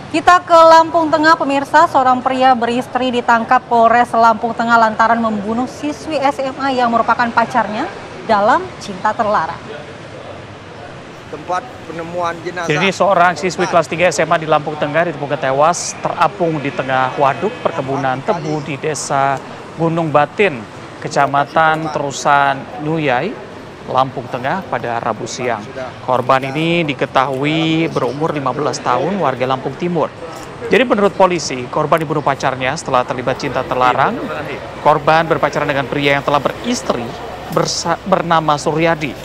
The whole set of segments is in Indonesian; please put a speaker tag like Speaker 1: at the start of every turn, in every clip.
Speaker 1: Kita ke Lampung Tengah, pemirsa. Seorang pria beristri ditangkap Polres Lampung Tengah lantaran membunuh siswi SMA yang merupakan pacarnya dalam cinta terlarang.
Speaker 2: Tempat penemuan jenazah.
Speaker 3: Jadi seorang siswi kelas 3 SMA di Lampung Tengah ditemukan tewas terapung di tengah waduk perkebunan tebu di Desa Gunung Batin, Kecamatan Terusan Nuyai, Lampung Tengah pada Rabu siang. Korban ini diketahui berumur 15 tahun, warga Lampung Timur. Jadi menurut polisi, korban dibunuh pacarnya setelah terlibat cinta terlarang. Korban berpacaran dengan pria yang telah beristri bernama Suryadi.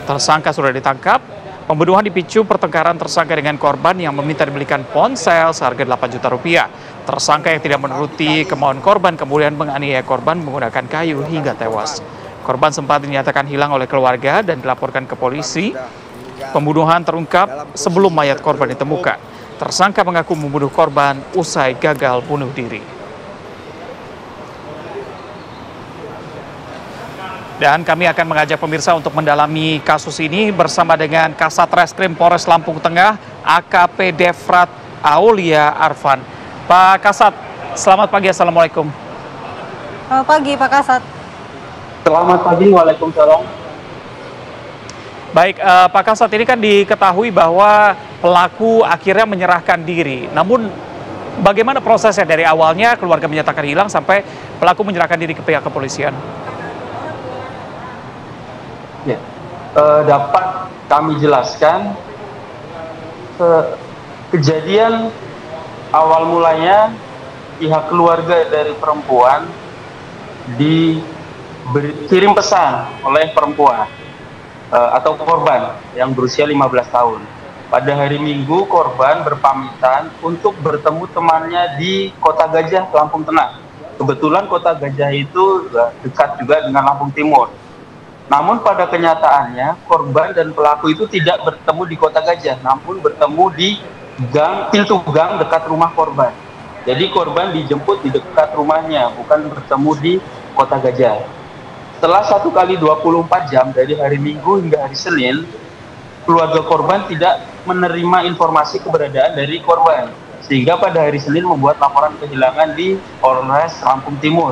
Speaker 3: Tersangka sudah ditangkap. Pembunuhan dipicu pertengkaran tersangka dengan korban yang meminta dibelikan ponsel seharga 8 juta rupiah. Tersangka yang tidak menuruti kemauan korban kemudian menganiaya korban menggunakan kayu hingga tewas. Korban sempat dinyatakan hilang oleh keluarga dan dilaporkan ke polisi. Pembunuhan terungkap sebelum mayat korban ditemukan. Tersangka mengaku membunuh korban usai gagal bunuh diri. Dan kami akan mengajak pemirsa untuk mendalami kasus ini bersama dengan Kasat Reskrim Polres Lampung Tengah, AKP Devrat Aulia Arfan. Pak Kasat, selamat pagi, Assalamualaikum.
Speaker 1: Selamat pagi, Pak Kasat.
Speaker 4: Selamat pagi, Waalaikumsalam.
Speaker 3: Baik, Pak Kasat, ini kan diketahui bahwa pelaku akhirnya menyerahkan diri. Namun, bagaimana prosesnya dari awalnya keluarga menyatakan hilang sampai pelaku menyerahkan diri ke pihak kepolisian?
Speaker 4: Ya, dapat kami jelaskan kejadian awal mulanya pihak keluarga dari perempuan dikirim pesan oleh perempuan atau korban yang berusia 15 tahun. Pada hari Minggu korban berpamitan untuk bertemu temannya di Kota Gajah, Lampung Tengah. Kebetulan Kota Gajah itu dekat juga dengan Lampung Timur. Namun pada kenyataannya korban dan pelaku itu tidak bertemu di Kota Gajah, namun bertemu di pintu gang dekat rumah korban. Jadi korban dijemput di dekat rumahnya, bukan bertemu di Kota Gajah. Setelah 1 kali 24 jam dari hari Minggu hingga hari Senin, keluarga korban tidak menerima informasi keberadaan dari korban, sehingga pada hari Senin membuat laporan kehilangan di Polres Lampung Timur.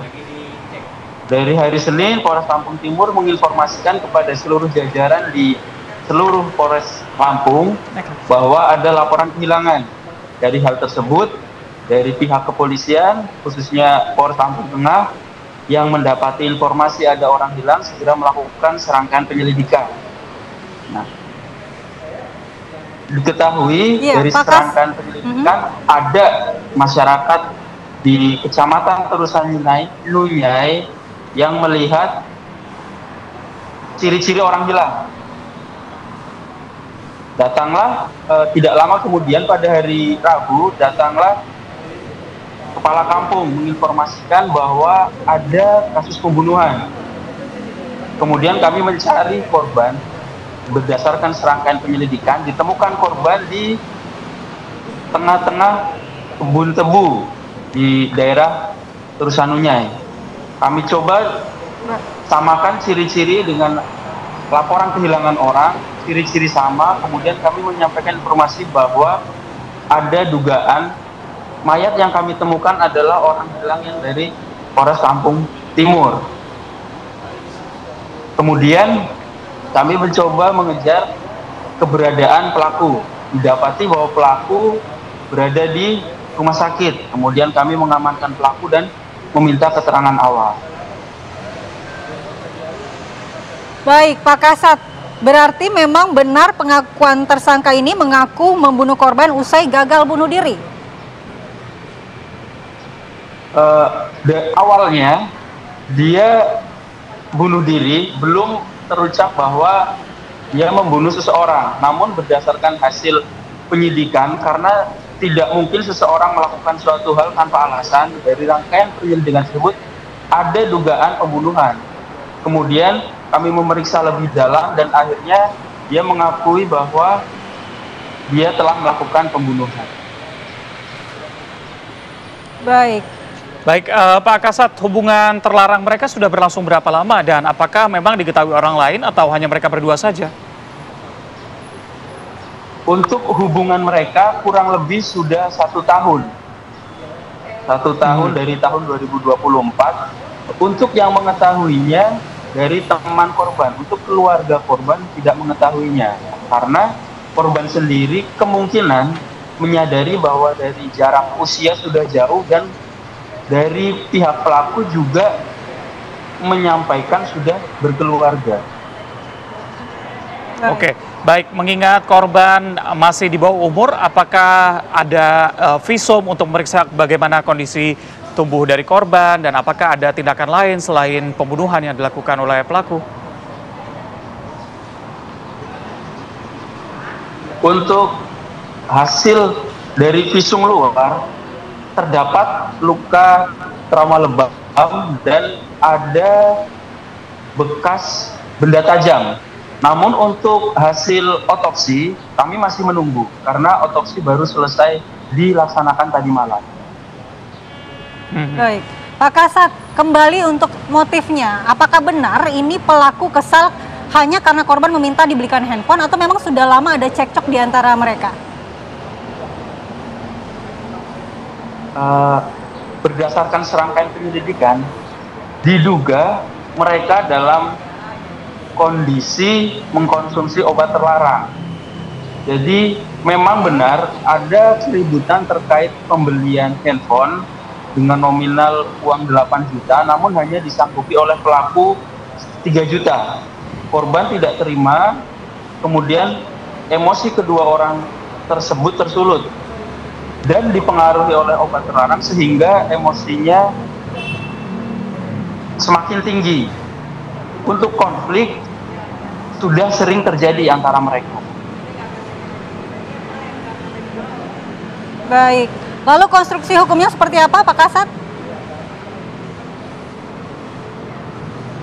Speaker 4: Dari hari Senin, Polres Lampung Timur menginformasikan kepada seluruh jajaran di seluruh Polres Lampung bahwa ada laporan kehilangan. Dari hal tersebut, dari pihak kepolisian, khususnya Polres Lampung Tengah, yang mendapati informasi ada orang hilang, segera melakukan serangkaian penyelidikan. Nah, diketahui dari serangkaian penyelidikan ada masyarakat di Kecamatan Terusan Nuyai yang melihat ciri-ciri orang hilang. Datanglah tidak lama kemudian pada hari Rabu, datanglah kepala kampung menginformasikan bahwa ada kasus pembunuhan. Kemudian kami mencari korban, berdasarkan serangkaian penyelidikan, ditemukan korban di tengah-tengah kebun tebu di daerah Terusan Nuyai. Kami coba samakan ciri-ciri dengan laporan kehilangan orang, ciri-ciri sama, kemudian kami menyampaikan informasi bahwa ada dugaan mayat yang kami temukan adalah orang hilang yang dari Polres Lampung Timur. Kemudian kami mencoba mengejar keberadaan pelaku, didapati bahwa pelaku berada di rumah sakit. Kemudian kami mengamankan pelaku dan meminta keterangan awal.
Speaker 1: Baik, Pak Kasat. Berarti memang benar pengakuan tersangka ini mengaku membunuh korban usai gagal bunuh diri?
Speaker 4: Awalnya dia bunuh diri, belum terucap bahwa dia membunuh seseorang. Namun berdasarkan hasil penyidikan, karena tidak mungkin seseorang melakukan suatu hal tanpa alasan, dari rangkaian penyelidikan tersebut ada dugaan pembunuhan. Kemudian kami memeriksa lebih dalam dan akhirnya dia mengakui bahwa dia telah melakukan pembunuhan.
Speaker 1: Baik.
Speaker 3: Baik, Pak Kasat, hubungan terlarang mereka sudah berlangsung berapa lama dan apakah memang diketahui orang lain atau hanya mereka berdua saja?
Speaker 4: Untuk hubungan mereka kurang lebih sudah 1 tahun. 1 tahun dari tahun 2024. Untuk yang mengetahuinya dari teman korban, untuk keluarga korban tidak mengetahuinya. Karena korban sendiri kemungkinan menyadari bahwa dari jarak usia sudah jauh dan dari pihak pelaku juga menyampaikan sudah berkeluarga.
Speaker 3: Oke, baik. Mengingat korban masih di bawah umur, apakah ada visum untuk memeriksa bagaimana kondisi tubuh dari korban dan apakah ada tindakan lain selain pembunuhan yang dilakukan oleh pelaku?
Speaker 4: Untuk hasil dari visum luar, terdapat luka trauma lebam dan ada bekas benda tajam. Namun untuk hasil otopsi, kami masih menunggu karena otopsi baru selesai dilaksanakan tadi malam.
Speaker 1: Baik, Pak Kasat, kembali untuk motifnya, apakah benar ini pelaku kesal hanya karena korban meminta dibelikan handphone atau memang sudah lama ada cekcok di antara mereka?
Speaker 4: Berdasarkan serangkaian penyelidikan, diduga mereka dalam kondisi mengkonsumsi obat terlarang. Jadi memang benar ada keributan terkait pembelian handphone dengan nominal uang 8 juta, namun hanya disanggupi oleh pelaku 3 juta. Korban tidak terima, kemudian emosi kedua orang tersebut tersulut dan dipengaruhi oleh obat terlarang sehingga emosinya semakin tinggi. Untuk konflik sudah sering terjadi antara mereka.
Speaker 1: Baik, lalu konstruksi hukumnya seperti apa, Pak Kasat?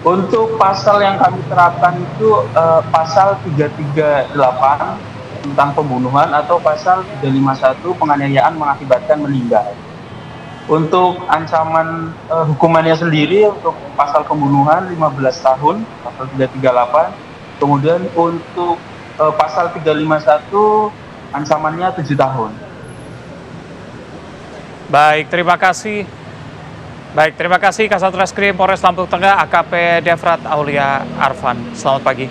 Speaker 4: Untuk pasal yang kami terapkan itu pasal 338 tentang pembunuhan atau pasal 351 penganiayaan mengakibatkan meninggal. Untuk ancaman hukumannya sendiri untuk pasal pembunuhan 15 tahun, pasal 338. Kemudian untuk pasal 351 ancamannya 7 tahun.
Speaker 3: Baik, terima kasih. Kasat Reskrim Polres Lampung Tengah AKP Devrat Aulia Arfan. Selamat pagi.